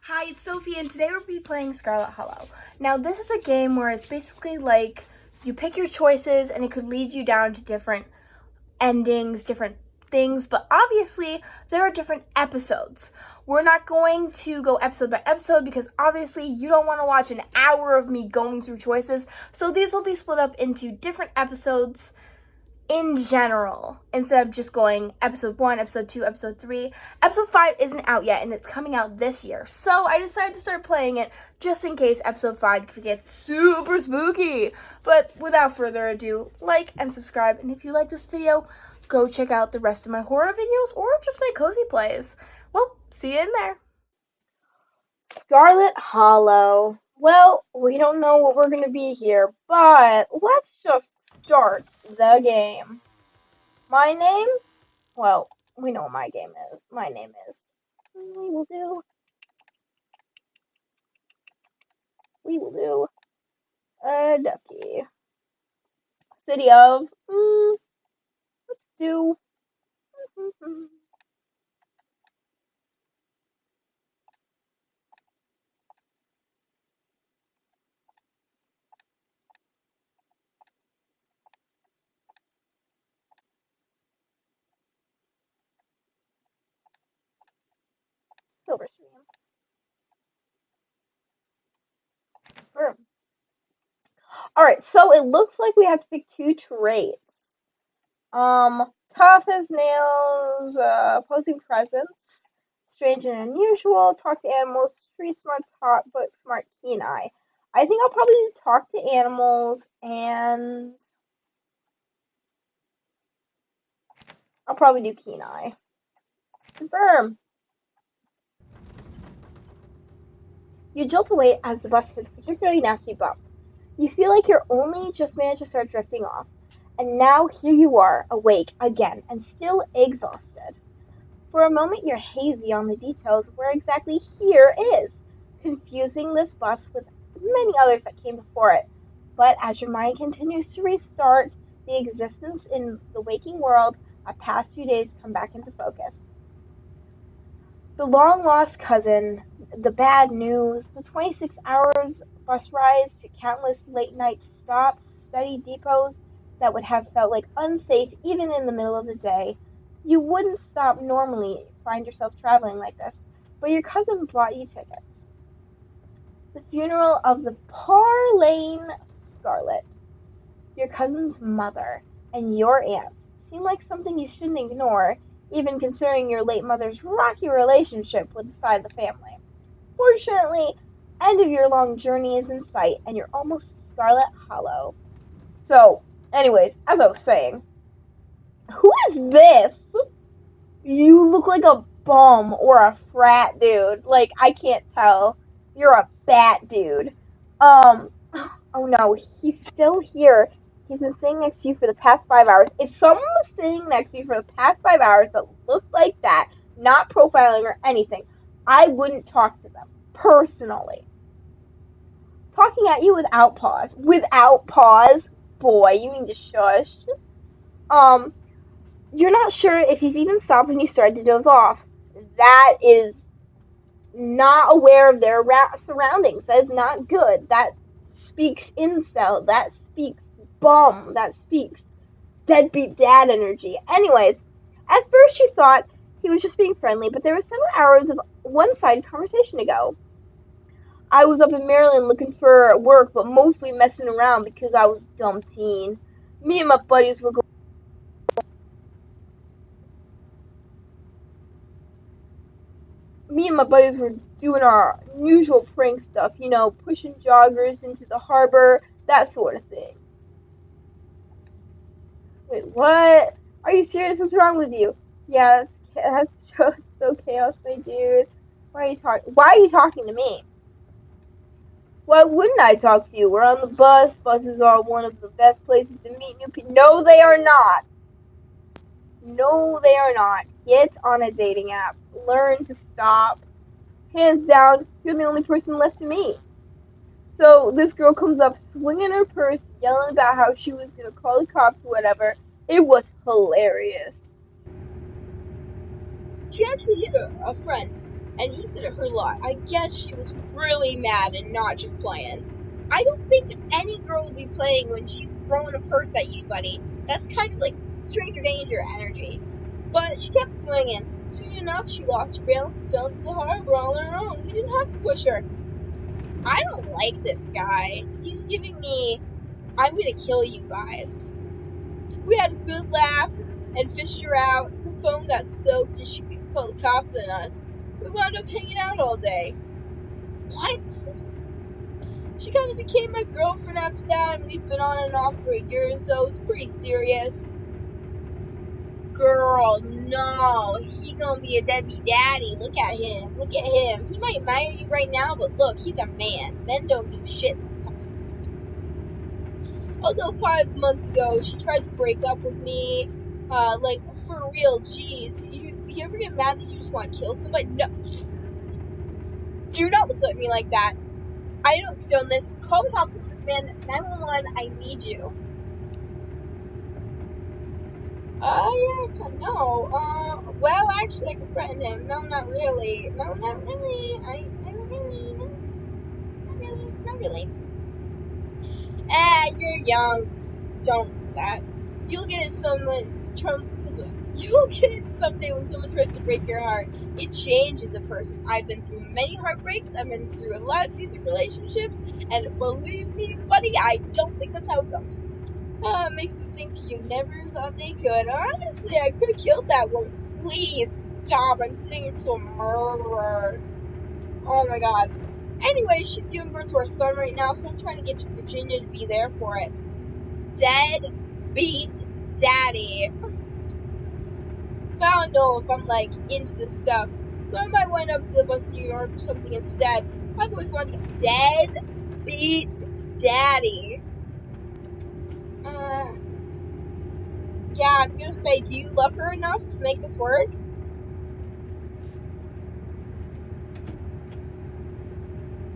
Hi, it's Sophie, and today we'll be playing Scarlet Hollow. Now, this is a game where it's basically like you pick your choices and it could lead you down to different endings, different things, but obviously there are different episodes. We're not going to go episode by episode because obviously you don't want to watch an hour of me going through choices, so these will be split up into different episodes in general, instead of just going episode 1, episode 2, episode 3. Episode 5 isn't out yet, and it's coming out this year. So I decided to start playing it just in case episode 5 gets super spooky. But without further ado, like and subscribe. And if you like this video, go check out the rest of my horror videos or just my cozy plays. Well, see you in there. Scarlet Hollow. Well, we don't know what we're going to be here, but let's just start the game. My name? Well, we know what my game is. My name is. We will do. A ducky. City of. Let's do. Silverstream. Boom. Alright, so it looks like we have to pick two traits. Tough as nails, opposing presence, strange and unusual, talk to animals, street smart, hot but smart, keen eye. I think I'll probably talk to animals, and I'll probably do keen eye. Confirm. You jolt away as the bus hits a particularly nasty bump. You feel like you're only just managed to start drifting off. And now here you are, awake again, and still exhausted. For a moment you're hazy on the details of where exactly here is, confusing this bus with many others that came before it. But as your mind continues to restart, the existence in the waking world of past few days come back into focus. The long-lost cousin, the bad news, the 26 hours bus rides to countless late-night stops, study depots that would have felt like unsafe even in the middle of the day. You wouldn't stop normally, find yourself traveling like this, but your cousin bought you tickets. The funeral of the Parlane Scarlet, your cousin's mother, and your aunt seem like something you shouldn't ignore, even considering your late mother's rocky relationship with the side of the family. Fortunately, end of your long journey is in sight, and you're almost Scarlet Hollow. So, anyways, as I was saying, who is this? You look like a bum or a frat dude. Like, I can't tell. You're a bat dude. Um, oh no, he's still here. He's been sitting next to you for the past 5 hours. If someone was sitting next to you for the past 5 hours that looked like that, not profiling or anything, I wouldn't talk to them, personally. Talking at you without pause. Without pause? Boy, you need to shush. Um, you're not sure if he's even stopped when you started to doze off. That is not aware of their surroundings. That is not good. That speaks incel. That speaks bum. That speaks deadbeat dad energy. Anyways, at first you thought he was just being friendly, but there were several hours of one-sided conversation to go. I was up in Maryland looking for work, but mostly messing around because I was a dumb teen. Me and my buddies were doing our usual prank stuff, pushing joggers into the harbor, that sort of thing. Wait, what? Are you serious? What's wrong with you? Yeah, that's just so chaos, my dude. Why are you talking to me? Why wouldn't I talk to you? We're on the bus. Buses are one of the best places to meet new people. No, they are not. No, they are not. Get on a dating app. Learn to stop. Hands down, you're the only person left to meet. So this girl comes up swinging her purse, yelling about how she was going to call the cops or whatever. It was hilarious. She actually hit a friend. And he said it hurt a lot. I guess she was really mad and not just playing. I don't think any girl will be playing when she's throwing a purse at you, buddy. That's kind of like stranger danger energy. But she kept swinging. Soon enough, she lost her balance and fell into the harbor all on her own. We didn't have to push her. I don't like this guy. He's giving me I'm gonna kill you vibes. We had a good laugh and fished her out. Her phone got soaked and she couldn't call the cops on us. We wound up hanging out all day. What? She kind of became my girlfriend after that, and we've been on and off for a year or so. It's pretty serious. Girl, no. He gonna be a deadbeat daddy. Look at him. Look at him. He might admire you right now, but look, he's a man. Men don't do shit sometimes. Although 5 months ago, she tried to break up with me. Like, for real, jeez. You ever get mad that you just want to kill somebody? No. Do not look at me like that. I don't condone this. Call the cops on this man. 911, I need you. Yeah, no. Well, actually, I could threaten him. No, not really. No, not really. I don't really. No, not really. Not really. You're young. Don't do that. You'll get it You'll get it someday when someone tries to break your heart. It changes a person. I've been through many heartbreaks. I've been through a lot of abusive relationships, and believe me, buddy, I don't think that's how it goes. It makes them think you never thought they could. Honestly, I could have killed that woman. Please stop. I'm sitting here to a murderer. Oh my god. Anyway, she's giving birth to our son right now, so I'm trying to get to Virginia to be there for it. Dead beat daddy. But I don't know if I'm like into this stuff, so I might wind up to the bus in New York or something instead. I've always wanted to be dead beat daddy. Yeah, I'm gonna say, do you love her enough to make this work?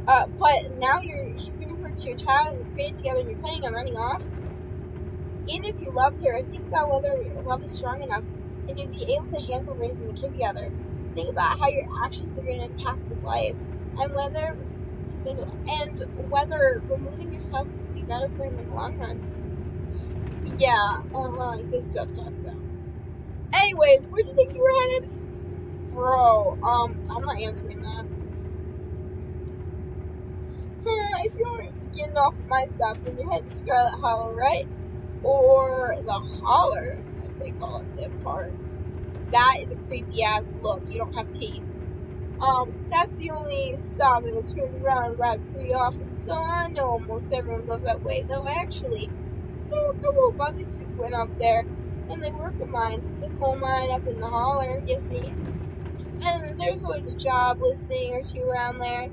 But now she's giving birth to your child and you're creating together and you're planning on running off? Even if you loved her, think about whether your love is strong enough and you'd be able to handle raising the kid together. Think about how your actions are going to impact his life, and whether removing yourself would be better for him in the long run. Yeah, good stuff to talk about. Anyways, where do you think you were headed? Bro, I'm not answering that. If you're getting off of my stuff, then you're headed to Scarlet Hollow, right? Or the holler, as they call it, them parts. That is a creepy ass look. You don't have teeth. That's the only stop, and it turns around right pretty often, so I know almost everyone goes that way, though actually, a couple of buddies went up there, and they work a mine, the coal mine up in the holler, you see. And there's always a job listing or two around there.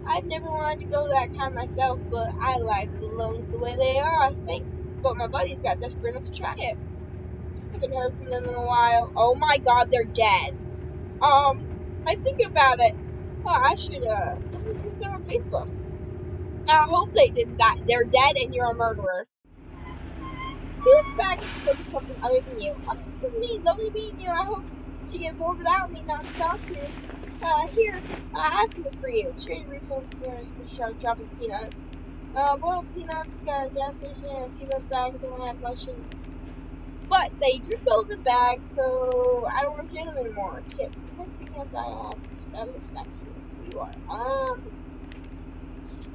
I've never wanted to go that kind myself, but I like the loans the way they are, thanks. But my buddies got desperate enough to try it. I haven't heard from them in a while. Oh my god, they're dead. I think about it. I should definitely see them on Facebook. I hope they didn't die. They're dead and you're a murderer. He looks back and spoke of something other than you. This is me. Lovely meeting you. I hope you get bored without me not to talk to. Here, I have something for you. Trade refills, corners, sharp dropping peanuts. Boiled peanuts, got a gas station, and a few of those bags. I won't have much. But they do fill the bag, so I don't want to carry them anymore. Tips. The most peanuts I have. Established section. You are.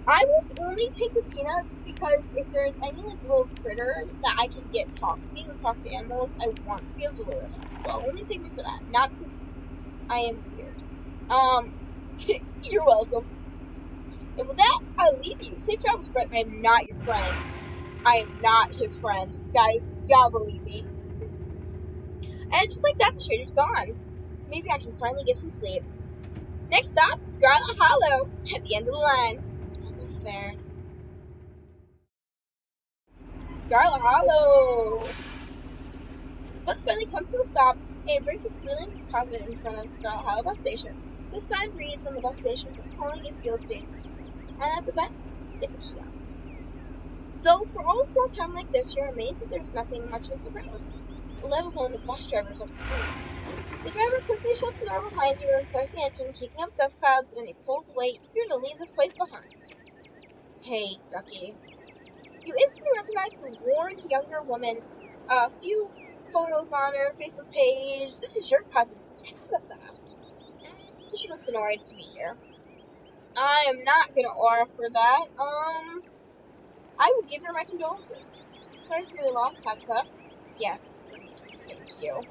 I would only take the peanuts because if there's any like little critter that I can get talk to me and talk to animals, I want to be able to lure them. So I'll only take them for that, not because I am weird. You're welcome. And with that, I'll leave you. Safe travels, but I am not your friend. I am not his friend. Guys, y'all believe me. And just like that, the stranger's gone. Maybe I can finally get some sleep. Next stop, Scarlet Hollow, at the end of the line. Almost there. Scarlet Hollow! Bus finally comes to a stop, and it brings a squealing deposit in front of the Scarlet Hollow bus station. The sign reads on the bus station, calling it feels dangerous. And at the best, it's a kiosk. Though for all a small town like this, you're amazed that there's nothing much as the ground, let alone the bus drivers of the place. The driver quickly shuts the door behind you and starts the engine, kicking up dust clouds, and it pulls away, eager to leave this place behind. Hey, Ducky. You instantly recognize the worn, younger woman. A few photos on her Facebook page. This is your cousin, Tabitha. And she looks annoyed to be here. I am not gonna offer that. I will give her my condolences. Sorry for your loss, Tabitha. Yes, great. Thank you.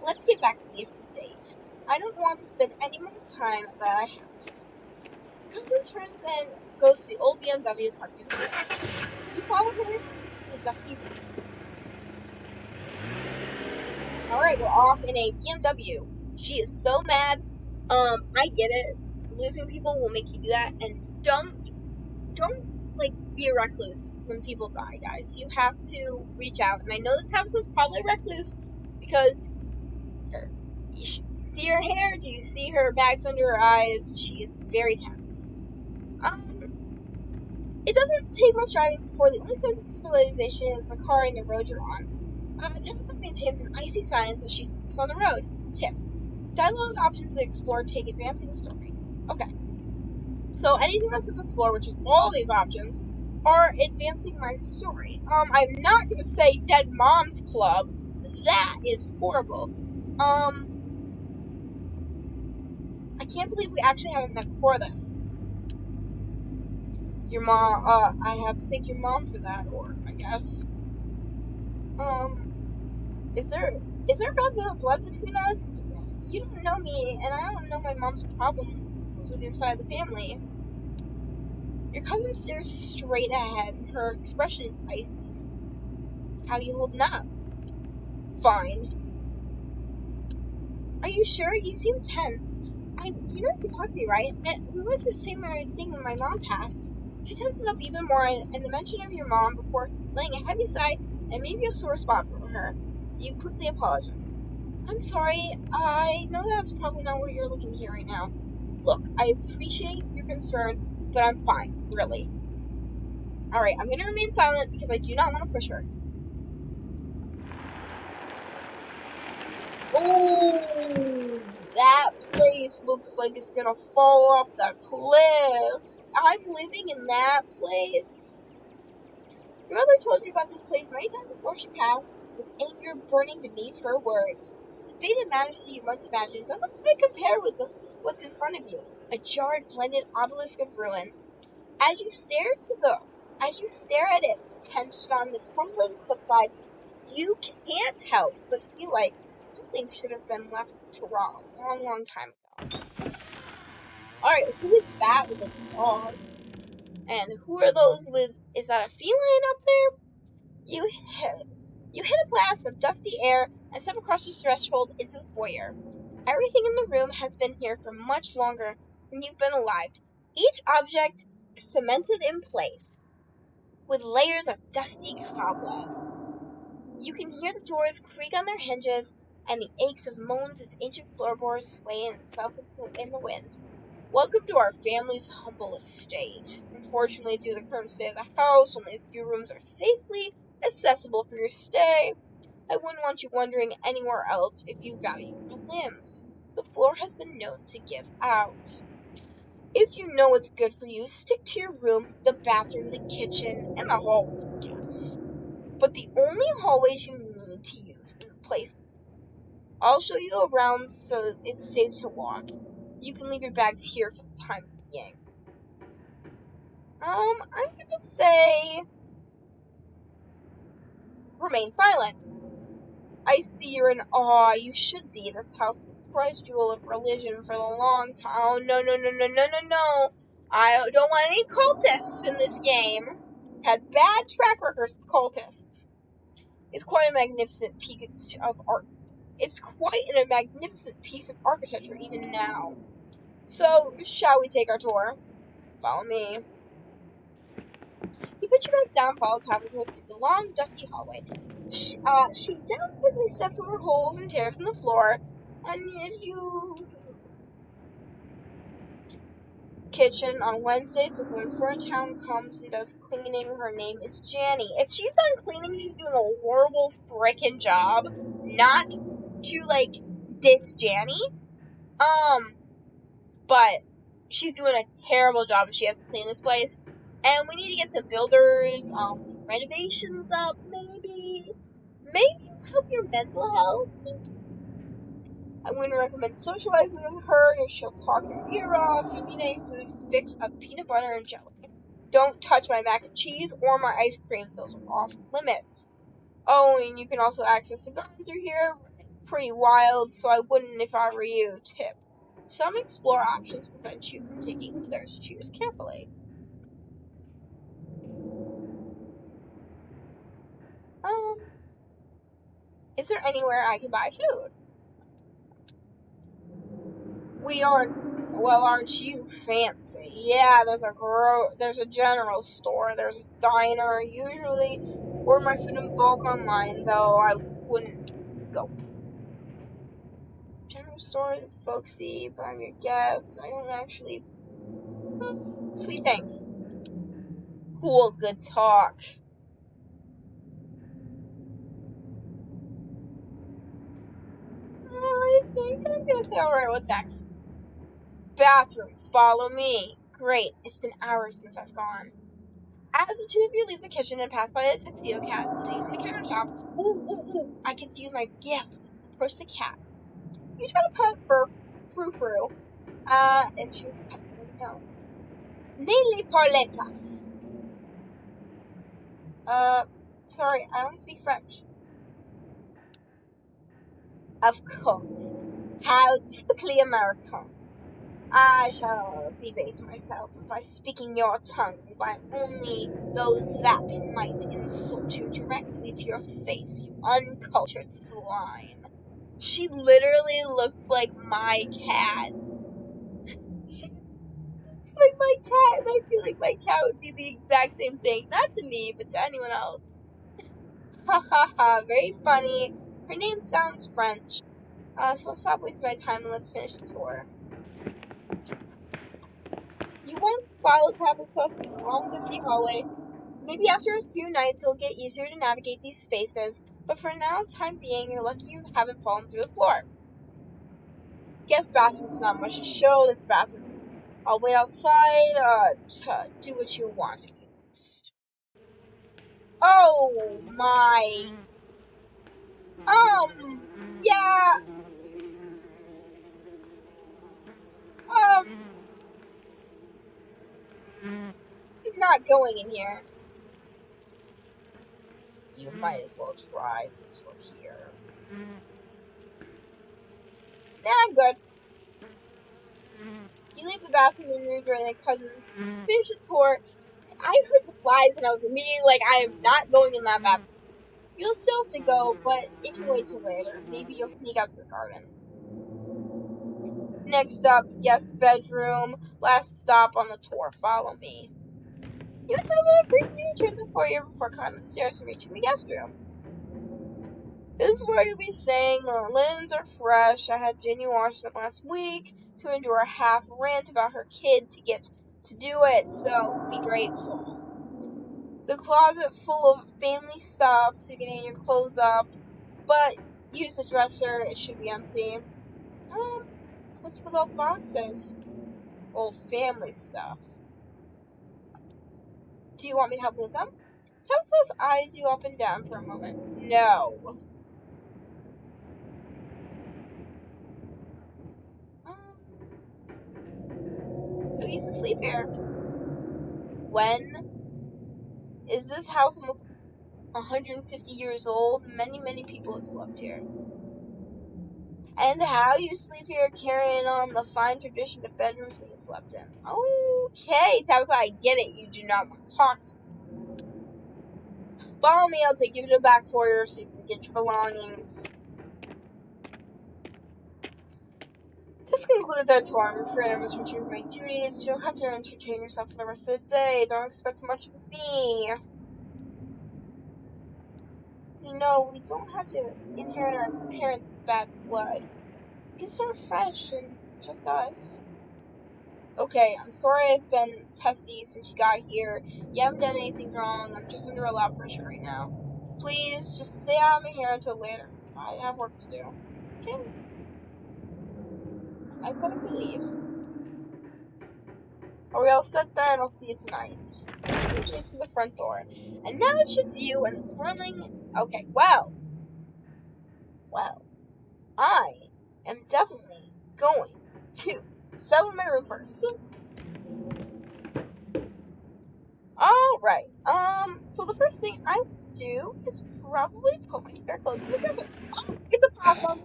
Let's get back to the estate. I don't want to spend any more time that I have to. Your cousin turns and goes to the old BMW parked in the field. You follow her to the dusty road. Alright, we're off in a BMW. She is so mad. I get it. Losing people will make you do that, and don't like be a recluse when people die, guys. You have to reach out. And I know that Tabitha's probably a recluse because you see her hair, do you see her bags under her eyes? She is very tense. It doesn't take much driving before the only signs of civilization is the car and the road you're on. Tabitha maintains an icy silence as she focus on the road. Tip. Dialogue options to explore take advancing the story. Okay. So anything that says explore, which is all these options, are advancing my story. I'm not gonna say Dead Moms Club. That is horrible. I can't believe we actually haven't met before this. Your mom, I have to thank your mom for that, or I guess. Is there goddamn blood between us? You don't know me, and I don't know my mom's problems with your side of the family. Your cousin stares straight ahead, and her expression is icy. How you holding up? Fine. Are you sure? You seem tense. You know you can talk to me, right? We went through the same thing when my mom passed. She tenses up even more, and the mention of your mom before laying a heavy sigh and maybe a sore spot for her. You quickly apologize. I'm sorry. I know that's probably not what you're looking to hear right now. Look, I appreciate your concern, but I'm fine, really. Alright, I'm gonna remain silent because I do not want to push her. Oh, that place looks like it's gonna fall off the cliff. I'm living in that place. Your mother told you about this place many times before she passed, with anger burning beneath her words. The faded majesty you once imagined doesn't quite compare with what's in front of you, a jarred, blended obelisk of ruin. As you stare at it, pinched on the crumbling cliffside, you can't help but feel like something should have been left to rot a long, long time ago. Alright, who is that with a dog? And who are those with, is that a feline up there? You hit a blast of dusty air and step across your threshold into the foyer. Everything in the room has been here for much longer than you've been alive. Each object cemented in place with layers of dusty cobweb. You can hear the doors creak on their hinges and the aches of moans of ancient floorboards swaying itself in the wind. Welcome to our family's humble estate. Unfortunately, due to the current state of the house, only a few rooms are safely accessible for your stay. I wouldn't want you wandering anywhere else if you value your limbs. The floor has been known to give out. If you know what's good for you, stick to your room, the bathroom, the kitchen, and the hall with guests. But the only hallways you need to use in the place. I'll show you around so it's safe to walk. You can leave your bags here for the time being. I'm gonna say remain silent. I see you're in awe. You should be. This house is a prize jewel of religion for a long time. Oh, no. I don't want any cultists in this game. Had bad track records with cultists. It's quite a magnificent piece of art. It's quite a magnificent piece of architecture even now. So, shall we take our tour? Follow me. You put your bags down, follow Tabitha through the long, dusty hallway. She delicately steps over holes and tears in the floor, and you... Kitchen. On Wednesdays, the woman from town comes and does cleaning. Her name is Janny. If she's done cleaning, she's doing a horrible frickin' job. Not to, this Janny. But she's doing a terrible job and she has to clean this place. And we need to get some builders, some renovations up, maybe help your mental health. I'm going to recommend socializing with her. She'll talk your ear off. You need a food fix of peanut butter and jelly. Don't touch my mac and cheese or my ice cream. Those are off limits. Oh, and you can also access the garden through here. Pretty wild, so I wouldn't if I were you. Tip. Some explore options prevent you from taking others. Choose carefully. Is there anywhere I can buy food? We aren't. Well, aren't you fancy? Yeah, there's a general store. There's a diner. Usually, order my food in bulk online, though I wouldn't go. General store is folksy, but I'm your guest. I don't actually. Sweet thanks. Cool, good talk. I think I'm gonna say alright, what's next? Bathroom, follow me. Great, it's been hours since I've gone. As the two of you leave the kitchen and pass by the tuxedo cat sitting on the countertop, ooh, I could use my gift. Approach the cat. You try to pet Frou-Frou, if she was a pet, no. Ne parlez pas. Sorry, I don't speak French. Of course. How typically American. I shall debase myself by speaking your tongue by only those that might insult you directly to your face, you uncultured swine. She literally looks like my cat. She looks like my cat, and I feel like my cat would be the exact same thing. Not to me, but to anyone else. Ha ha ha, very funny. Her name sounds French. So I'll stop wasting my time and let's finish the tour. So you once followed Tabitha through the long, dusty hallway. Maybe after a few nights it'll get easier to navigate these spaces, but for now, time being, you're lucky you haven't fallen through the floor. Guest bathroom's not much to show. This bathroom. I'll wait outside, to do what you want if you must. Oh my. Yeah, um, I'm not going in here. You might as well try since we're here. Nah, I'm good. You leave the bathroom and rejoin the cousins. Finish the tour. I heard the flies and I was immediately like, I am not going in that bathroom. You'll still have to go, but it can wait till later. Maybe you'll sneak out to the garden. Next up, guest bedroom. Last stop on the tour. Follow me. You tell me briefly return to the foyer before climbing the stairs and reaching the guest room. This is where you'll be staying. The linens are fresh. I had Ginny wash them last week to endure a half rant about her kid to get to do it, so be grateful. The closet full of family stuff so you can hang your clothes up, but use the dresser, it should be empty. What's with all the boxes? Old family stuff. Do you want me to help move them? Tabitha eyes you up and down for a moment. No. Who used to sleep here? When? Is this house almost 150 years old? Many people have slept here. And how you sleep here, carrying on the fine tradition of bedrooms being slept in. Okay, Tabitha, I get it. You do not want to talk to me. Follow me, I'll take you to the back foyer so you can get your belongings. This concludes our tour. I'm afraid I must return to my duties. You'll have to entertain yourself for the rest of the day. Don't expect much of me. You know, we don't have to inherit our parents' bad blood. We can start fresh and just us. Okay, I'm sorry I've been testy since you got here. You haven't done anything wrong. I'm just under a lot of pressure right now. Please, just stay out of my hair until later. I have work to do. Okay? I technically leave. Are we all set then? I'll see you tonight. He leaves through the front door. And now it's just you and thrilling. Okay, well. I am definitely going to settle in my room first. Alright, so the first thing I would do is probably put my spare clothes in the dresser. Oh, it's a possum!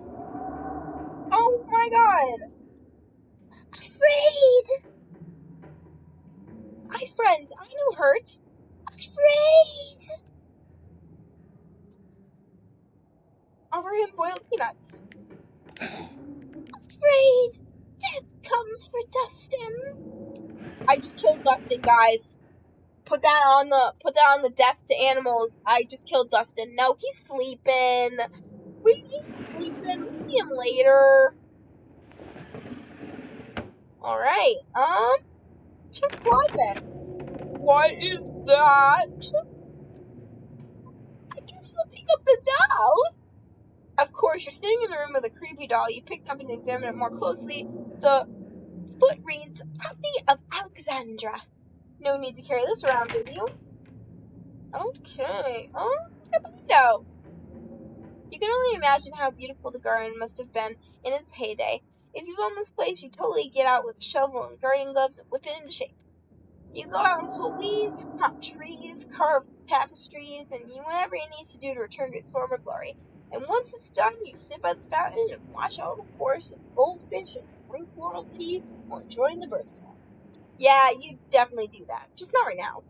Oh my god! Afraid! Hi friend, I know hurt. Afraid! Offer him boiled peanuts. Afraid! Death comes for Dustin! I just killed Dustin, guys. Put that on the death to animals. I just killed Dustin. No, he's sleeping. He's sleeping. We'll see him later. Alright, check closet. What is that? I guess we'll pick up the doll. Of course, you're sitting in the room with a creepy doll. You picked up and examined it more closely. The foot reads, property of Alexandra. No need to carry this around with you. Okay, look at the window. You can only imagine how beautiful the garden must have been in its heyday. If you own this place, you totally get out with a shovel and gardening gloves and whip it into shape. You go out and pull weeds, crop trees, carve tapestries, and whatever it needs to do to return to its former glory. And once it's done, you sit by the fountain and watch all the chorus of goldfish and drink floral tea while enjoying the birdsong. Yeah, you definitely do that. Just not right now.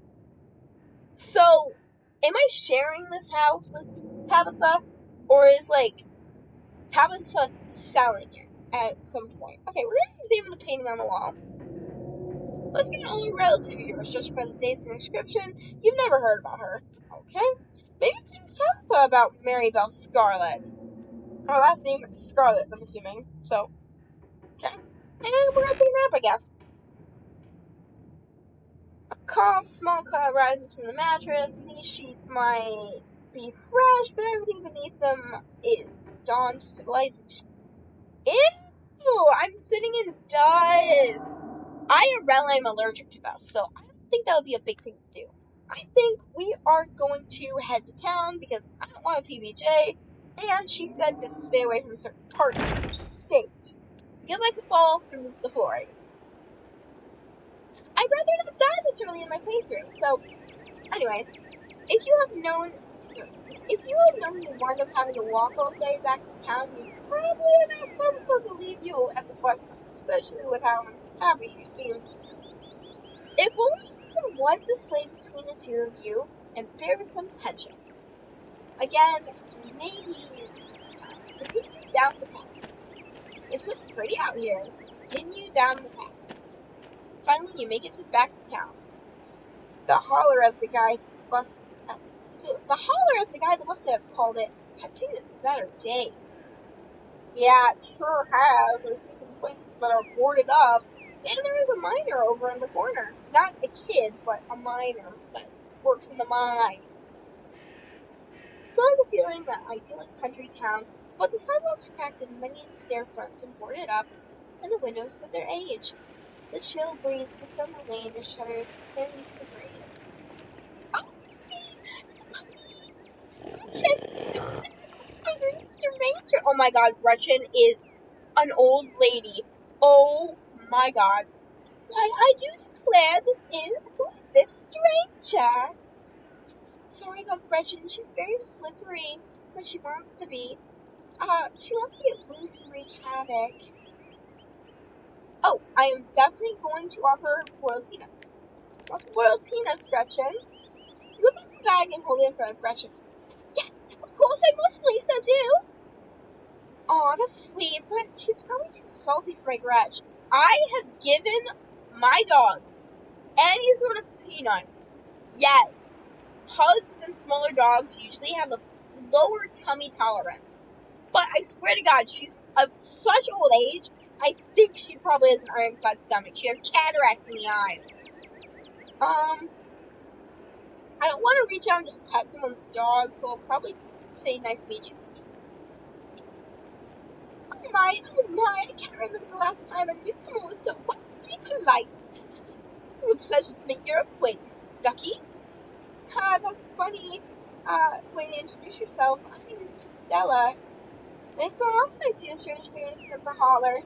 So, am I sharing this house with Tabitha? Or is, Tabitha selling it at some point? Okay, we're gonna examine the painting on the wall. Let's be only relative yours, judged by the dates and inscription. You've never heard about her. Okay. Maybe things Tabitha about Mary Belle Scarlet. Her last name is Scarlet, I'm assuming. So, okay. And we're gonna take a nap, I guess. A small cough rises from the mattress. These sheets might be fresh, but everything beneath them is dawn to civilization. Ew! I'm sitting in dust. IRL, I'm allergic to dust, so I don't think that would be a big thing to do. I think we are going to head to town because I don't want a PBJ, and she said to stay away from certain parts of the state because I could fall through the flooring. I'd rather not die this early in my playthrough. So, anyways, if you had known you wound up having to walk all day back to town, you probably have asked Thomas to leave you at the bus stop, especially with how happy she seemed. If only you could wipe the slate between the two of you and bear some tension. Again, maybe it's time. Continue down the path. It's looking pretty out here. Continue down the path. Finally, you make it back to town. The holler, as the guy must have called it, has seen its better days. Yeah, it sure has. I see some places that are boarded up, and there is a miner over in the corner. Not a kid, but a miner that works in the mine. Still has a feeling that idyllic country town, but the sidewalks cracked and many storefronts and boarded up, and the windows with their age. The chill breeze sweeps on the lane and shudders carry to the grave. Oh, Gretchen! Hungry stranger! Oh my god, Gretchen is an old lady. Oh my god. Why, I do declare who is this stranger? Sorry about Gretchen, she's very slippery when she wants to be. She loves to get loose and wreak havoc. Oh, I am definitely going to offer her boiled peanuts. Lots of boiled peanuts, Gretchen. You open the bag and hold it in front of Gretchen. Yes, of course I must, Lisa, do. Aw, that's sweet, but she's probably too salty for my Gretch. I have given my dogs any sort of peanuts. Yes, pugs and smaller dogs usually have a lower tummy tolerance. But I swear to God, she's of such old age, I think she probably has an ironclad stomach. She has cataracts in the eyes. I don't want to reach out and just pet someone's dog, so I'll probably say nice to meet you. Oh oh my, I can't remember the last time a newcomer was so wonderfully polite. This is a pleasure to make your acquaintance, Ducky. Ah, that's funny. Way to introduce yourself. I'm Stella. It's not often I see a strange face at the holler.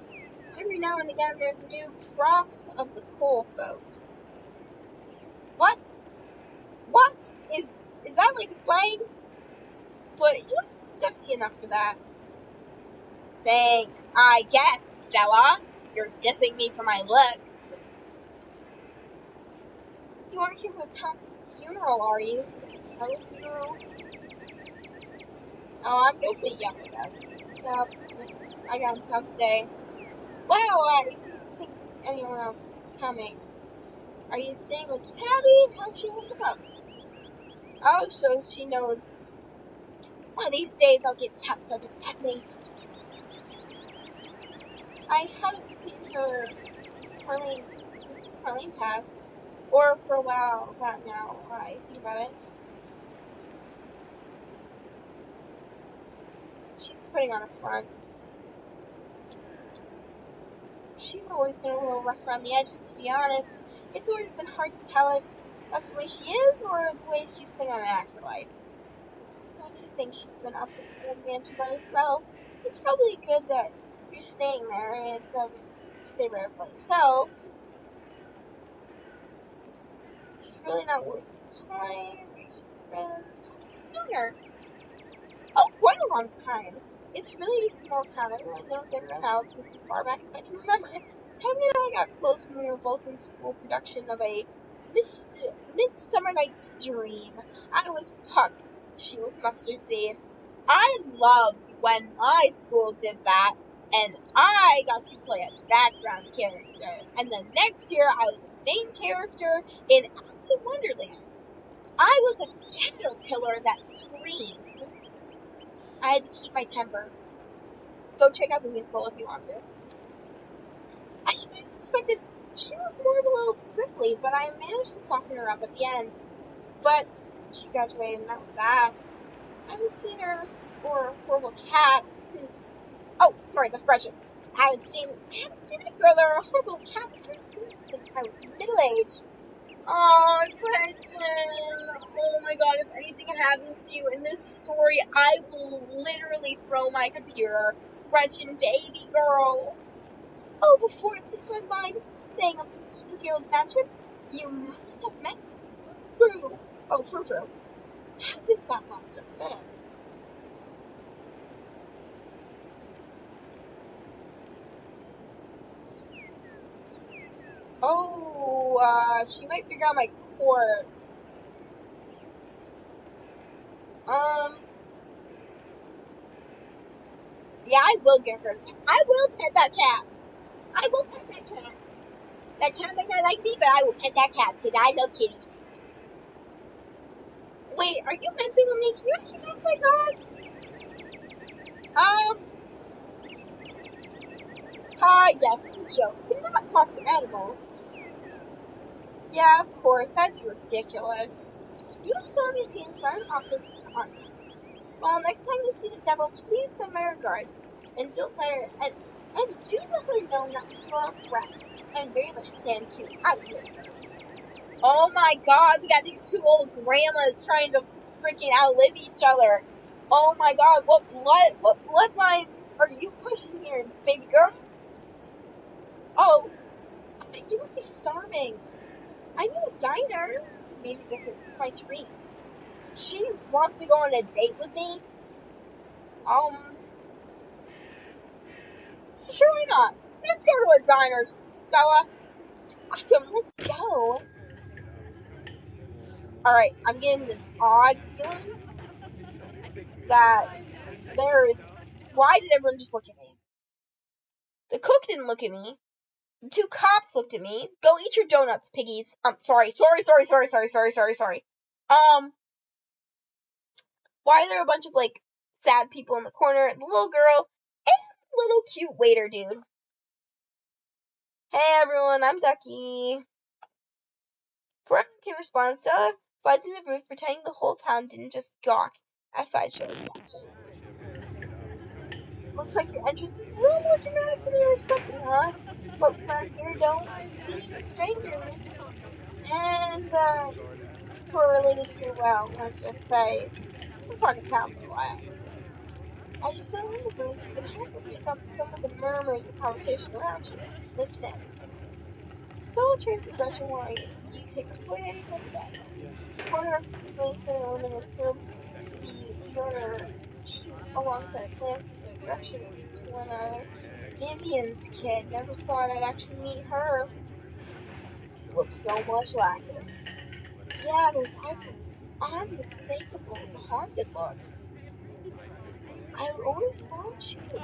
Every now and again there's a new crop of the coal folks. What? What? Is that like slang? But you don't look dusty enough for that. Thanks, I guess, Stella. You're dissing me for my looks. You aren't here for the town funeral, are you? The Scarlet funeral? Oh, I'm gonna say yeah, I guess. Yeah, I got in town today. Wow, I didn't think anyone else was coming. Are you staying with Tabby? How'd she hook him up? Oh, so she knows. One of these days I'll get tapped to pet me. I haven't seen her Carlene since Carlene passed. Or for a while that now, I think about it. She's putting on a front. She's always been a little rough around the edges, to be honest. It's always been hard to tell if that's the way she is or the way she's putting on an act for life. Don't you think she's been up in the old mansion by herself? It's probably good that you're staying there and doesn't stay there by yourself. She's really not worth your time. She's friends. How long her? Oh, quite a long time. It's really a small town. Everyone knows everyone else as far back as I can remember. Tammy and I got close when we were both in school production of a Midsummer Night's Dream. I was Puck. She was Mustard Seed. I loved when my school did that, and I got to play a background character. And the next year, I was a main character in Alice in Wonderland. I was a caterpillar that screamed. I had to keep my temper. Go check out the musical if you want to. I should have expected she was more of a little prickly, but I managed to soften her up at the end. But she graduated, and that was that. I haven't seen her or Horrible Cat since. Oh, sorry, that's Gretchen. I haven't seen that girl or Horrible Cat since I was middle-aged. Oh, Gretchen! Oh my god, if anything happens to you in this story, I will literally throw my computer. Gretchen, baby girl. Oh, before it slips my mind, staying up in this spooky old mansion, you must have met Frou. Oh, Frou. How does that must have been? Oh, she might figure out my court. Yeah, I will get her. I will pet that cat. I will pet that cat. That cat might not like me, but I will pet that cat because I love kitties. Wait, are you messing with me? Can you actually talk to my dog? Hi, yes, it's a joke. You cannot talk to animals. Yeah, of course, that'd be ridiculous. You still maintain silent contact. Well, next time you see the devil, please send my regards. And don't let her, and do let her know not to throw out breath. I'm very much plan to outlive her. Oh my god, we got these two old grandmas trying to freaking outlive each other. Oh my god, what bloodlines are you pushing here, baby girl? Oh, you must be starving. I need a diner. Maybe this is my treat. She wants to go on a date with me? Sure, why not? Let's go to a diner, Stella. Awesome, let's go. Alright, I'm getting an odd feeling that there's. Why did everyone just look at me? The cook didn't look at me. The two cops looked at me. Go eat your donuts, piggies. Sorry. Why are there a bunch of, like, sad people in the corner? The little girl and the little cute waiter dude. Hey everyone, I'm Ducky. Before anyone can respond, Stella slides in the booth pretending the whole town didn't just gawk at sideshow attraction. Looks like your entrance is a little more dramatic than you were expecting, huh? Folks around here don't see strangers. And, who are related to, well, let's just say, I'm talking town for a while. As you settle in the booth, you can help but pick up some of the murmurs of conversation around you. Listen in. Solo trains the direction while you take the foyer and go to bed. Corner up to two policemen and a woman assumed to be the owner shoot alongside a glance in the direction to one another. Vivian's kid. Never thought I'd actually meet her. Looks so much like her. Yeah, those eyes were unmistakable. The haunted look. I always thought she would.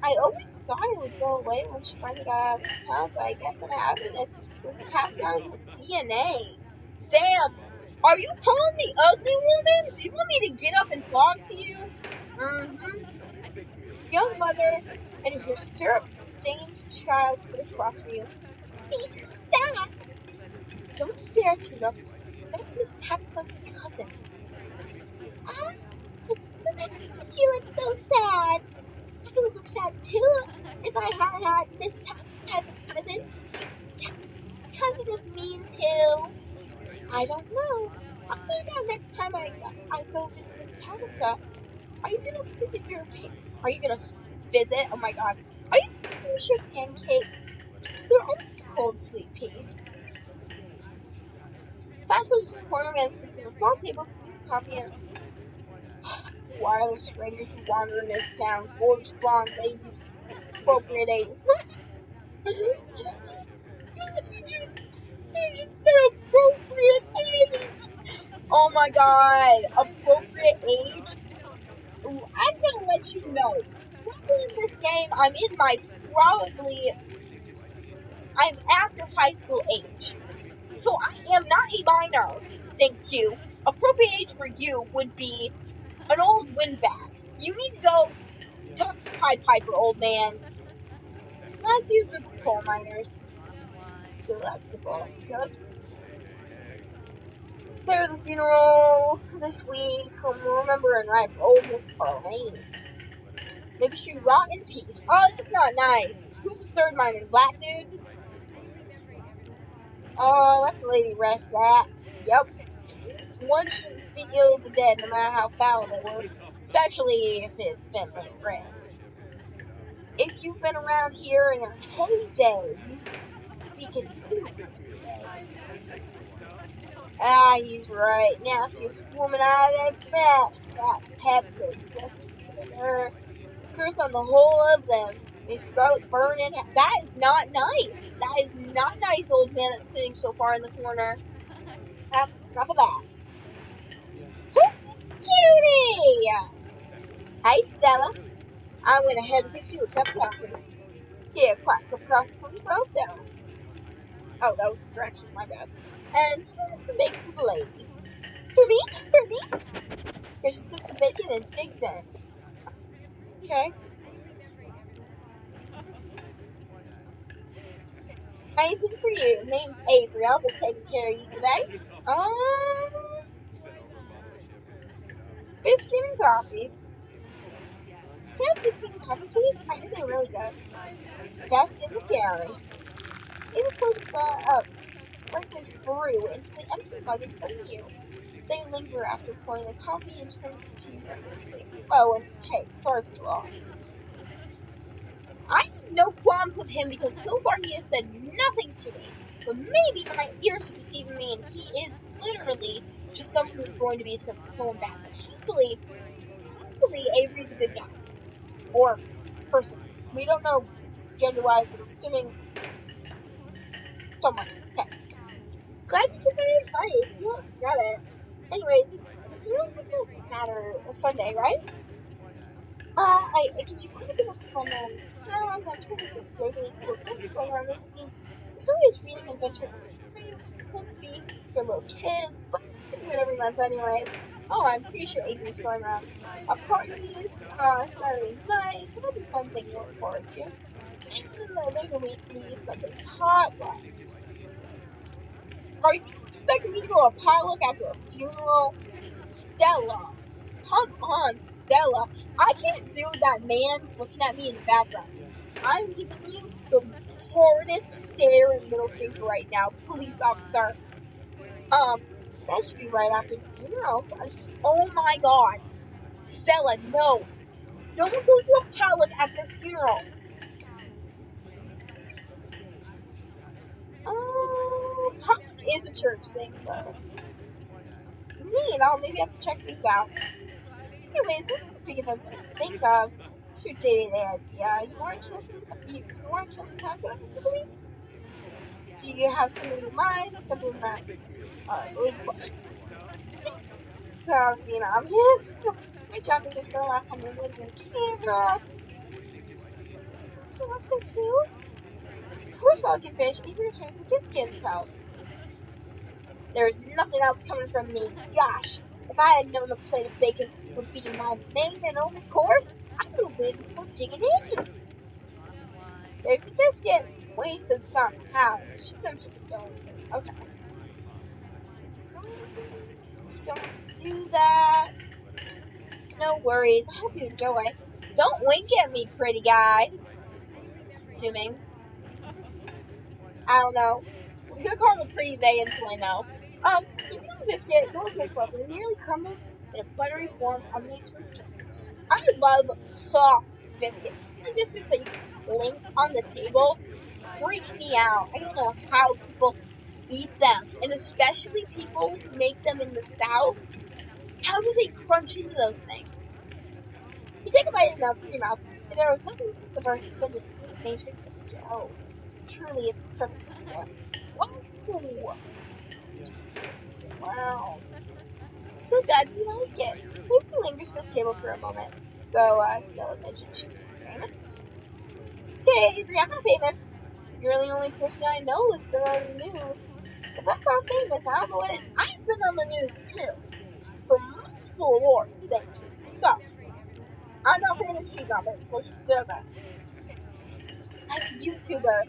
I always thought it would go away when she finally got out of this town, but I guess it happened as it was passed down in her DNA. Damn! Are you calling me ugly, woman? Do you want me to get up and talk to you? Mm-hmm. Young mother and her syrup-stained child sit across from you. Stop! Don't stare, Tuna. That's Miss Tabitha's cousin. Ah, she looks so sad. I would look sad too if I had Miss Tabitha as a cousin. Cousin is mean too. I don't know. I'll find out next time I go visit Miss Tabitha. Are you gonna visit your Are you gonna visit? Oh my god. Are you gonna finish your pancakes? They're almost cold, sweet pea. Fast forward to the corner man sits at a small table sipping coffee and why are there strangers who wander in this town? Gorgeous blonde ladies, appropriate age. You just said appropriate age. Oh my god, appropriate age. Ooh, I'm gonna let you know. Probably in this game, I'm after high school age. So I am not a minor. Thank you. Appropriate age for you would be an old windbag. You need to go talk to Pied Piper, old man. That's you, group of coal miners. So that's the boss. Because there's a funeral this week. Remembering right for old Miss Pauline. Maybe she rot in peace. Oh, that's not nice. Who's the third miner? The black dude? Oh, let the lady rest that. Yep. One shouldn't speak ill of the dead, no matter how foul they were, especially if it's been laying rest. If you've been around here in your heyday, you've been speaking too. Ah, he's right. Nastiest woman I've ever met. That's Tabitha's just her. Curse on the whole of them. Miss Scarlet burning. That is not nice. That is not nice, old man that's sitting so far in the corner. That's enough of that. Who's cutie? Hi, Stella. I'm gonna head and fix you a cup of coffee. Here, quack cup of coffee from the pro Stella. Oh, that was the direction, my bad. And here's some bacon for the lady. For me? For me? Here she sips the bacon and digs in. Okay. Anything for you. Name's Avery. I'll be taking care of you today. Biscuit and coffee. Can I have biscuit and coffee, please? I heard they're really good. Best in the county. Avery pours up fragrant brew into the empty mug in front of you. They linger after pouring the coffee and turn to you nervously. Oh, and hey, sorry for the loss. I have no qualms with him because so far he has said nothing to me. But maybe my ears are deceiving me and he is literally just someone who's going to be someone bad. But hopefully Avery's a good guy. Or person. We don't know gender-wise, but I'm assuming someone. Okay. Glad you took my advice. You won't regret it. Anyways, the funeral's until Sunday, right? I gives you quite a bit of fun and I'm trying to think if there's any cool things going on this week. There's always reading adventure supposed to be for little kids, but I do it every month anyways. Oh, I'm pretty sure Avery's throwing around parties, Saturday nights, it'll be a fun thing to look forward to. And there's a weekly Sunday potluck. Are you expecting me to go a potluck after a funeral? Stella, Come on, Stella. I can't deal with that man looking at me in the background. I'm giving you the hardest stare and middle finger right now, police officer. That should be right after the funeral. So oh my god. Stella, no. No one goes to a palace after a funeral. Punk is a church thing, though. Neat, I'll maybe have to check things out. Anyways, this is the big events I can think of. What's your day-to-day idea? You want to kill some? You want to kill some time for the rest of the week? Do you have something in mind? Something that's really questionable? That was being obvious. My job is just the last time I was in camera. So that's it too. Of course I'll get fish if he returns the biscuits out. There's nothing else coming from me. Gosh, if I had known the plate of bacon would be my main and only course, I would have waited for digging in. There's the biscuit. Wasted somehow. She sends her condolences. Okay. You don't have to do that. No worries. I hope you enjoy. Don't wink at me, pretty guy. Assuming. I don't know. I'm gonna call him a pretty they until I know. You know the biscuit, delicate fluffy, and nearly crumbles in a buttery form emanates from surface. I love soft biscuits. The biscuits that you clink on the table freak me out. I don't know how people eat them, and especially people who make them in the South. How do they crunch into those things? You take a bite and melts in your mouth, and there was nothing the versus but the matrix of dough. Truly, it's a perfect biscuit. Whoa! Wow. So glad you like it. Lucy lingers at the table for a moment. So, Stella mentioned she was famous. Okay, Avery, I'm not famous. You're the only person I know that's been on the news. If that's not famous, I don't know what is. I've been on the news, too. For multiple awards, thank you. So, I'm not famous, she's not famous, so she's good at that. I'm a YouTuber.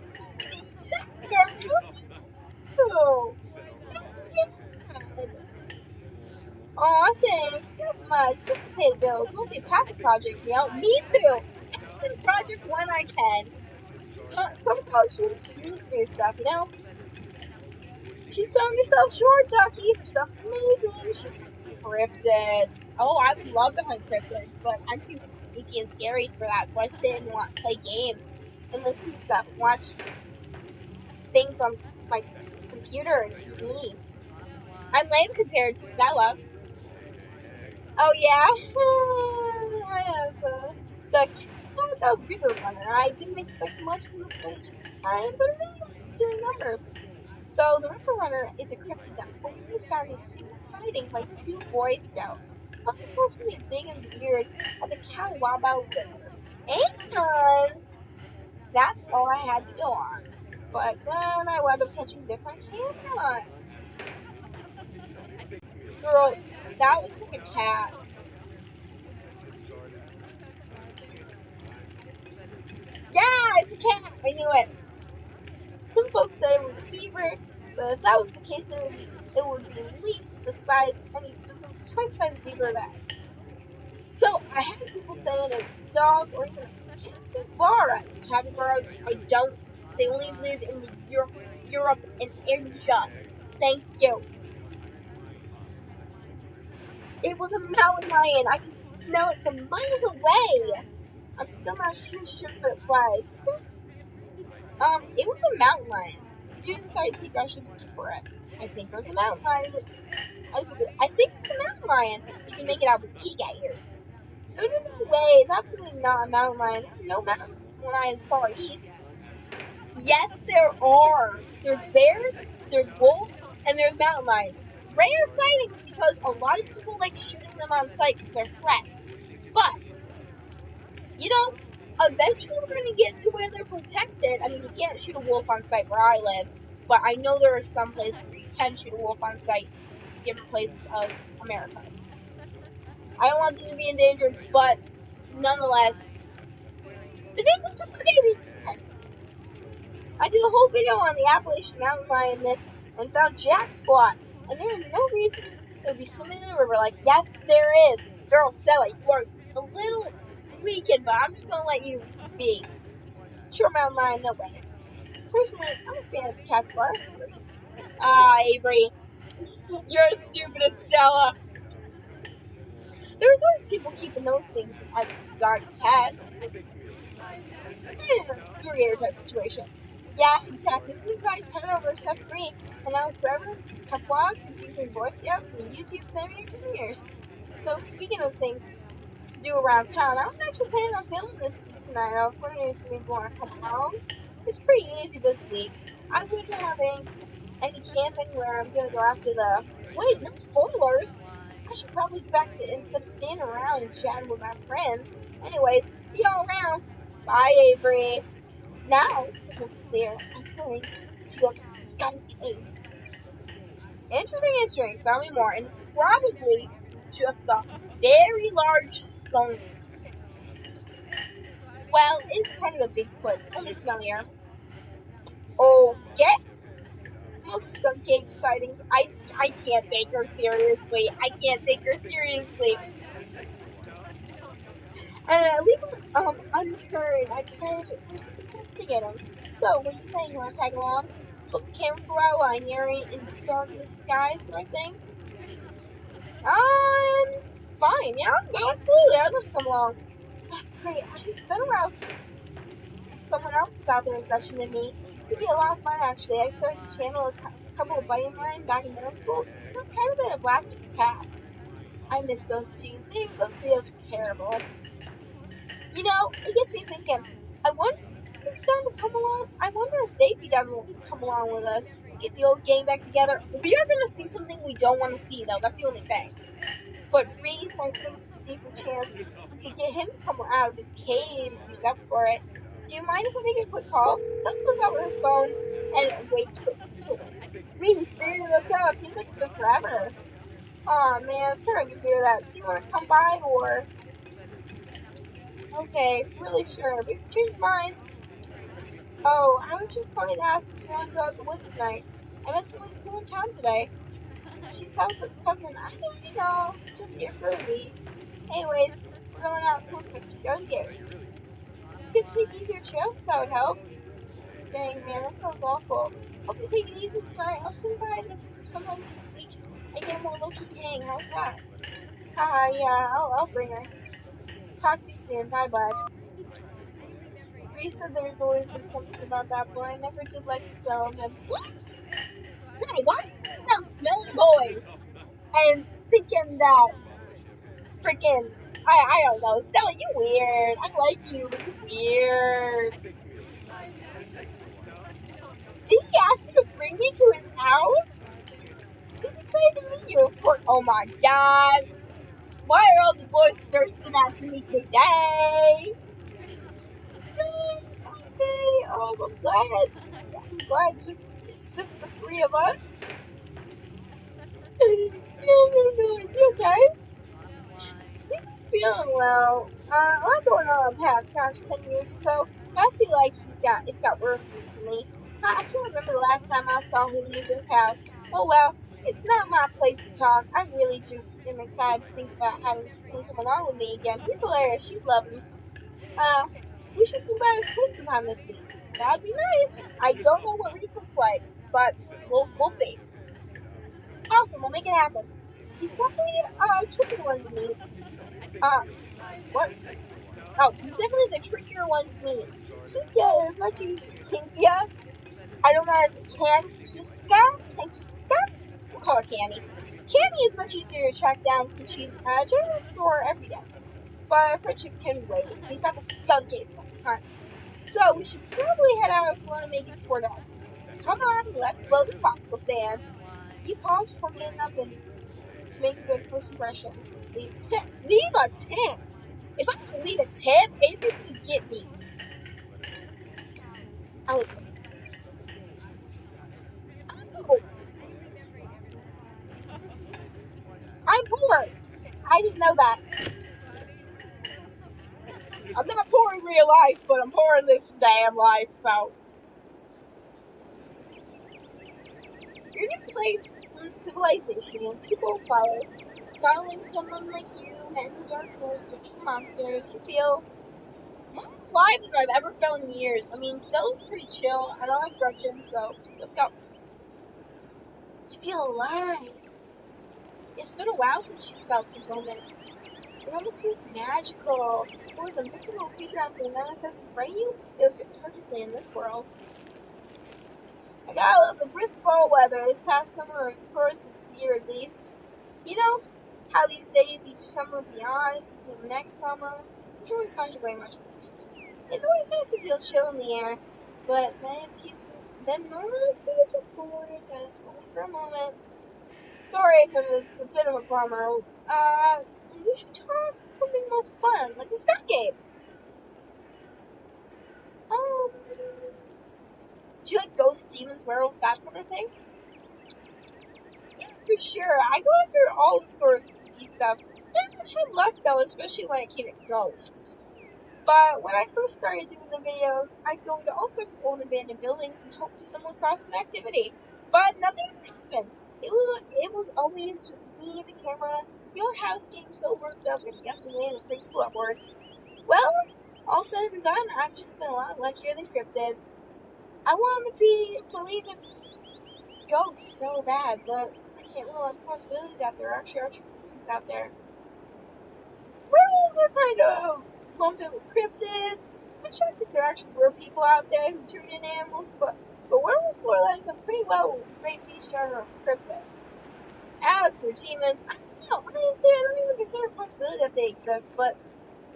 Oh, that's good. Aw, thanks. Not much. Just to pay the bills. Mostly a passion project, you know? Me too. Passion project when I can. Some college students just need to do stuff, you know? She's selling herself short, Ducky. Her stuff's amazing. She hunts cryptids. Oh, I would love to hunt cryptids, but I'm too spooky and scary for that, so I sit and play games and listen to stuff and watch things on my computer and TV. I'm lame compared to Stella. Oh yeah, I have the river runner. I didn't expect much from this stage. But I really like doing numbers. So the river runner is a cryptid that only started a single sighting by 2 Boy Scouts. Plus it's also something big and weird at the Catawba River. And that's all I had to go on. But then I wound up catching this on camera. Girl, that looks like a cat. Yeah, it's a cat. I knew it. Some folks said it was a beaver, but if that was the case, it would be at least the size, twice the size of a beaver that. So I had people saying it's a dog or even a capybara. Capybaras, they only live in the Europe and Asia. Thank you. It was a mountain lion. I could smell it from miles away. I'm still not sure what it was. It was a mountain lion. You decided to take Russian for it. I think it was a mountain lion. I think it's a mountain lion. You can make it out with kitty cat ears. No way. It's absolutely not a mountain lion. There are no mountain lions far east. Yes, there are. There's bears, there's wolves, and there's mountain lions. Rare sightings because a lot of people like shooting them on sight because they're threats. But, you know, eventually we're going to get to where they're protected. I mean, you can't shoot a wolf on sight where I live, but I know there are some places where you can shoot a wolf on sight in different places of America. I don't want them to be endangered, but nonetheless, the thing was a baby. I did a whole video on the Appalachian mountain lion myth and found jack squat, and there is no reason They'll be swimming in the river like, yes, there is. It's girl Stella. You are a little tweaking, but I'm just gonna let you be. Short mountain lion, no way. Personally, I'm a fan of the capybara. Ah, Avery, you're stupid, Stella. There's always people keeping those things as exotic pets. Kind of an infuriator type situation. Yeah, exactly. Something like pet over step free, and now forever kept wild, confusing Boy Scouts and the YouTube thing for years. So speaking of things to do around town, I was actually planning on filming this week tonight. I was wondering if you maybe want to come along. It's pretty easy this week. I wouldn't have any camp anywhere. I'm gonna go after the. Wait, no spoilers. I should probably get back to instead of standing around and chatting with my friends. Anyways, see y'all around. Bye, Avery. Now the coast is clear. I'm going to go to the skunk cave. Interesting. Tell me more. And it's probably just a very large skunk. Well, it's kind of a Bigfoot, only smellier. Oh, get most skunk cave sightings. I can't take her seriously. I can't take her seriously. And I leave him unturned. I decided it would be best to get him. So, what are you saying? You want to tag along? Put the camera for a while I narrate in darkness skies sort of thing? Fine. Yeah, absolutely. I'd love to come along. That's great. It's been a while since someone else is out there fresher than me. It'd be a lot of fun, actually. I started to channel a couple of buddies of mine back in middle school, so it's kind of been a blast from the past. I miss those two. Those videos were terrible. You know, it gets me thinking. I wonder if it's down to come along. I wonder if they'd be down to come along with us. Get the old gang back together. We are going to see something we don't want to see, though. That's the only thing. But Reese, I think there's a chance we could get him to come out of his cave if he's up for it. Do you mind if I make a quick call? Seth pulls out her phone and waits to Reese, dude, what's up? Feels like it's been forever. Aw, man, sorry to hear that. Do you want to come by or? Okay, really sure. But if you change your mind. Oh, I was just calling to ask if you want to go out to the woods tonight. I met someone cool in town today. She's Tabitha's cousin. I don't know. Just here for a week. Anyways, we're going out to look for the skunk cave. You could take easier trails, that would help. Dang, man, that sounds awful. Hope you take it easy tonight. I'll swing by this sometime this week and get more low-key hang. How's that? Haha, yeah, I'll bring her. Talk to you soon. Bye, bud. Bree said there's always been something about that boy. I never did like the smell of him. What? Hey, why are you around smelly boys and thinking that freaking I don't know, Stella, you weird. I like you, but you weird. Did he ask you to bring me to his house? He's excited to meet you, of course. Oh my god. Why are all the boys thirsting after me today? Okay. Oh, I'm glad. It's just the three of us. No. Is he okay? He's feeling well. A lot going on in the past, 10 years or so. I feel like it got worse recently. I can't remember the last time I saw him leave this house. Oh well, it's not my place to talk. I really just am excited to think about having someone come along with me again. He's hilarious. She'd love him. We should swing by his place sometime this week. That'd be nice. I don't know what Reese looks like, but we'll see. Awesome, we'll make it happen. He's definitely a tricky one to meet. What? Oh, he's definitely the trickier one to meet. Chinkia is much easier. Chinkia? I don't know as Chinkia? We'll call her Candy. Candy is much easier to track down since she's at a general store every day. But our friendship can wait. We've got the skunk game to hunt. So we should probably head out if we want to make it before dark. Come on, let's blow the popsicle stand. You pause before getting up and to make a good first impression. Leave a tip. Leave a tip! If I could leave a tip, Avery could get me. I would tip. Oh, I'm poor! I didn't know that. I'm not poor in real life, but I'm poor in this damn life, so. Your new place civilization and people following someone like you in the dark forest searching for monsters. You feel more alive than I've ever felt in years. I mean, Stella's pretty chill. I don't like Gretchen, so let's go. You feel alive. It's been a while since you felt the moment. It almost feels magical. Or the mystical creature after manifests before you, it would fit perfectly in this world. I gotta love the brisk fall weather this past summer, of course, this year at least. You know how these days each summer beyond is until the next summer, which always finds you very much worse. It's always nice to feel chill in the air, but then normalcy is restored, and it's only for a moment. Sorry if it's a bit of a bummer. We should talk something more fun, like the snack games. Um, do you like ghosts, demons, werewolves, that sort of thing? Yeah, for sure. I go after all sorts of spooky stuff. Not much had luck though, especially when it came to ghosts. But when I first started doing the videos, I'd go into all sorts of old abandoned buildings and hope to stumble across an activity. But nothing ever happened. It was always just me, the camera, the old house getting so worked up and gusting away with crazy floorboards. Well, all said and done, I've just been a lot luckier than cryptids. I want to believe it's ghosts so bad, but I can't rule out the possibility that there actually are cryptids out there. Werewolves are kind of lumped in with cryptids. I'm shocked if there actually were people out there who turned into animals, but werewolf lore lines up pretty well with great beast genre of cryptid. As for demons, I don't know. Honestly, I don't even consider a possibility that they exist, but if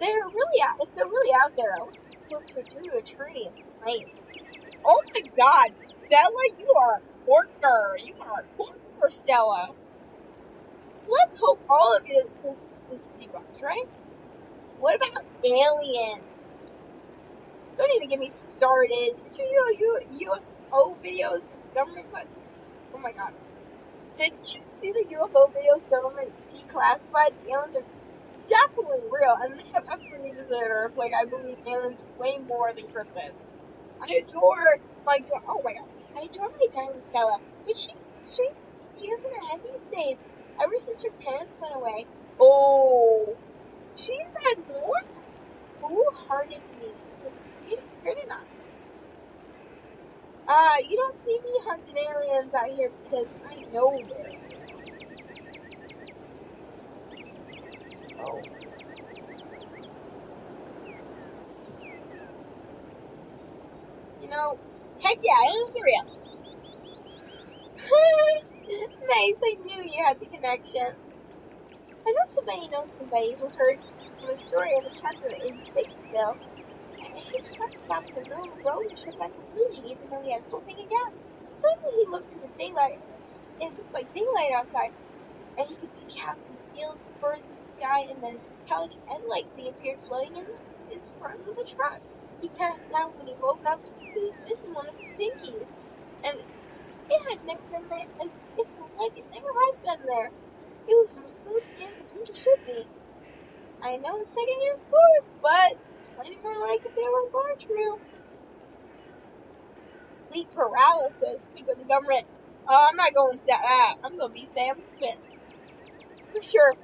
they're really out there, I would folks who do eternity in flames. Oh my god, Stella, you are a corker. You are a corker, Stella. Let's hope all of this is debunked, right? What about aliens? Don't even get me started. Did you UFO videos government buttons? Oh my god. Did you see the UFO videos government declassified? The aliens are definitely real, and they have absolutely visited Earth. Like, I believe aliens way more than cryptid. I adore oh my god. I adore my darling Stella, but she straight tears in her head these days. Ever since her parents went away. Oh, she's had more foolhardy me with Kryptonite. You don't see me hunting aliens out here because I know they're. Oh. You know, heck yeah, aliens are real. Nice, I knew you had the connection. I know somebody knows somebody who heard the story of a trucker in Batesville. And his truck stopped in the middle of the road and shut down completely, even though he had full tank of gas. Suddenly he looked in the daylight. It looked like daylight outside, and he could see cows in the field, birds in the sky, and then pelican and lightning appeared floating in front of the truck. He passed out when he woke up. He was missing one of his pinkies, and it had never been there. And it felt like it never had been there. It was more smooth skinned than pinky should be. I know it's second-hand source, but plenty more like if there was are true. Sleep paralysis. Speak with the government. Oh, I'm not going to that. I'm going to be Sam Fitz. For sure.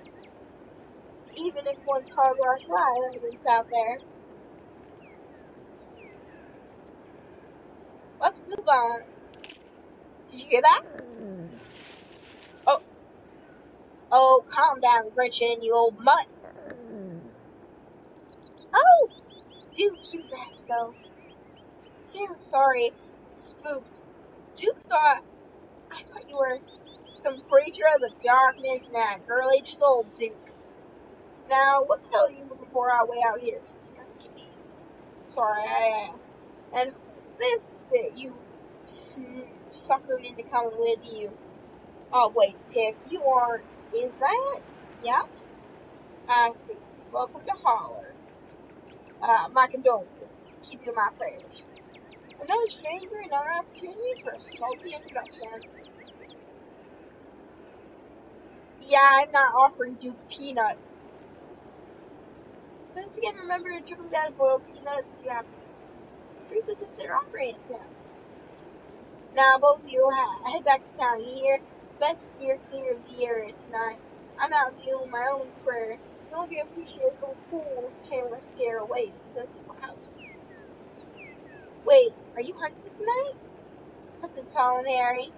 Even if one's hogwash live evidence out there. Let's move on. Did you hear that? Oh. Oh, calm down, Gretchen, you old mutt. Oh! Duke, you rascal. I'm sorry. Spooked. Duke I thought you were some creature of the darkness, nah, girl ages old, Duke. Now, what the hell are you looking for way out here? Sorry, I asked. And who's this that you've suckered into coming with you? Oh, wait, Tick, you are... Is that? Yep. I see. Welcome to Holler. My condolences. Keep you in my prayers. Another stranger, another opportunity for a salty introduction. Yeah, I'm not offering Duke peanuts. Once again, remember to triple down boiled peanuts. You have to briefly consider offering it to him. Now, both of you head back to town. You hear? best serial killer of the area tonight. I'm out dealing with my own career. You won't be appreciated for fools camera scare away expensive house. Wait, are you hunting tonight? Something tall and hairy?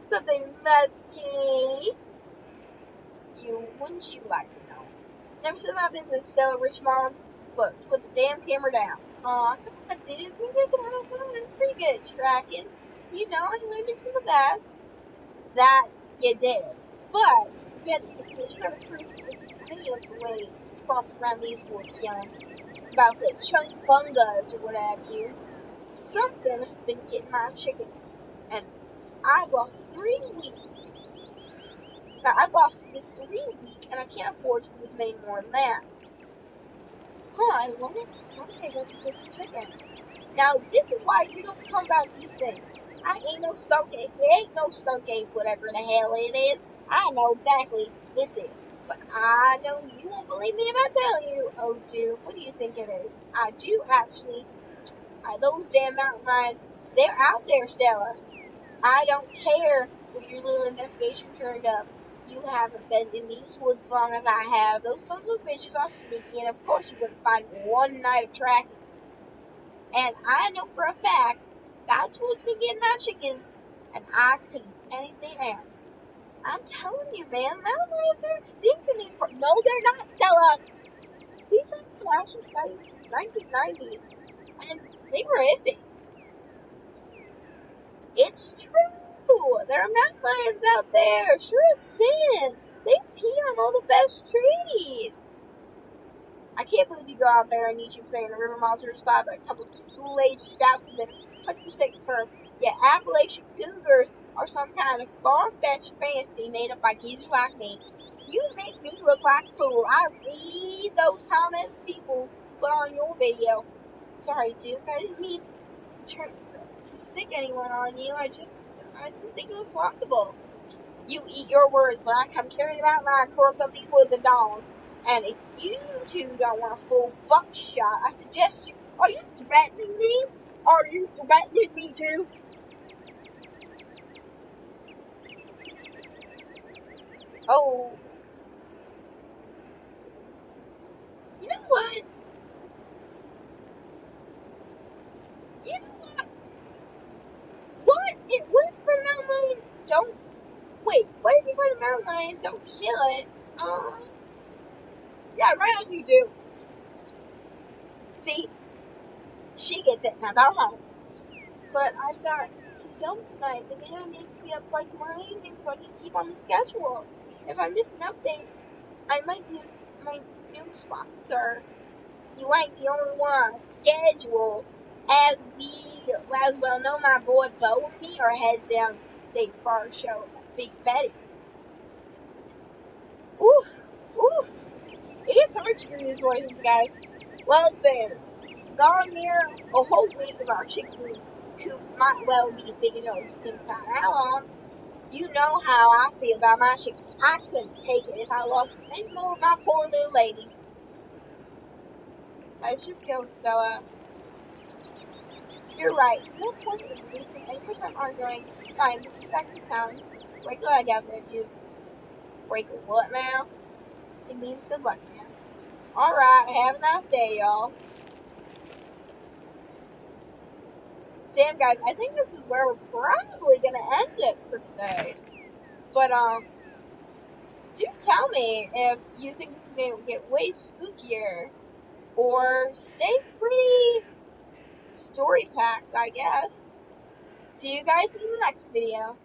Something musky? Wouldn't you like to know? Never said my business selling rich moms, but put the damn camera down. Aw, come on, dude. Maybe I can help out. I'm pretty good at tracking. I learned it from the best. That you did. But, yet, you see, trying to prove this any of the way prompts around these woods yelling about the chungbungas or what have you. Something has been getting my chicken, and I've lost 3 weeks. Now, I've lost this 3 week, and I can't afford to lose many more than that. I wonder if Sunday was supposed to chicken. Now, this is why you don't come about these things. I ain't no skunk ape. It ain't no skunk ape, whatever the hell it is. I know exactly this is. But I know you won't believe me if I tell you. Oh, dude, what do you think it is? I do actually. Those damn mountain lions, they're out there, Stella. I don't care what your little investigation turned up. You haven't been in these woods as long as I have. Those sons of bitches are sneaky, and of course you wouldn't find one night of tracking. And I know for a fact that's what's been getting my chickens, and I couldn't do anything else. I'm telling you, man, mountain lions are extinct in these parts. No, they're not, Stella. These are actually sightings from the 1990s, and they were iffy. It's true. There are mountain lions out there. Sure as sin. They pee on all the best trees. I can't believe you go out there on YouTube saying the river monster is spotted by a couple of school-age scouts have been 100% confirmed. Yet Appalachian cougars are some kind of far-fetched fantasy made up by geezers like me. You make me look like a fool. I read those comments people put on your video. Sorry, Duke. I didn't mean to sick anyone on you. I didn't think it was possible. You eat your words when I come carrying about my corpse up these woods at dawn. And if you two don't want a full buckshot, I suggest you. Are you threatening me? Are you threatening me, Duke? Oh, you know what? You know what? What? What if the mountain lion don't wait? What if you find a mountain lion? Don't kill it. Yeah, right on you, Duke. See, she gets it. Now go home. But I've got to film tonight. The video needs to be up by tomorrow evening so I can keep on the schedule. If I miss an update, I might lose my new sponsor. You ain't the only one on schedule. As well know, my boy Bo and me are headed down to the State Farm Show at Big Betty. Oof, oof. It gets hard to hear these voices, guys. Well, it's been gone near a whole week of our chicken coop might well be as big as your inside. How long? You know how I feel about my chicken. I couldn't take it if I lost any more of my poor little ladies. Let's just go, Stella. You're right. No point in wasting any more time arguing. Fine, we'll get back to town. Break a leg out there, too. Break a what now? It means good luck, man. Alright, have a nice day, y'all. Damn, guys, I think this is where we're probably gonna end it for today. But, do tell me if you think this is gonna get way spookier. Or stay pretty story-packed, I guess. See you guys in the next video.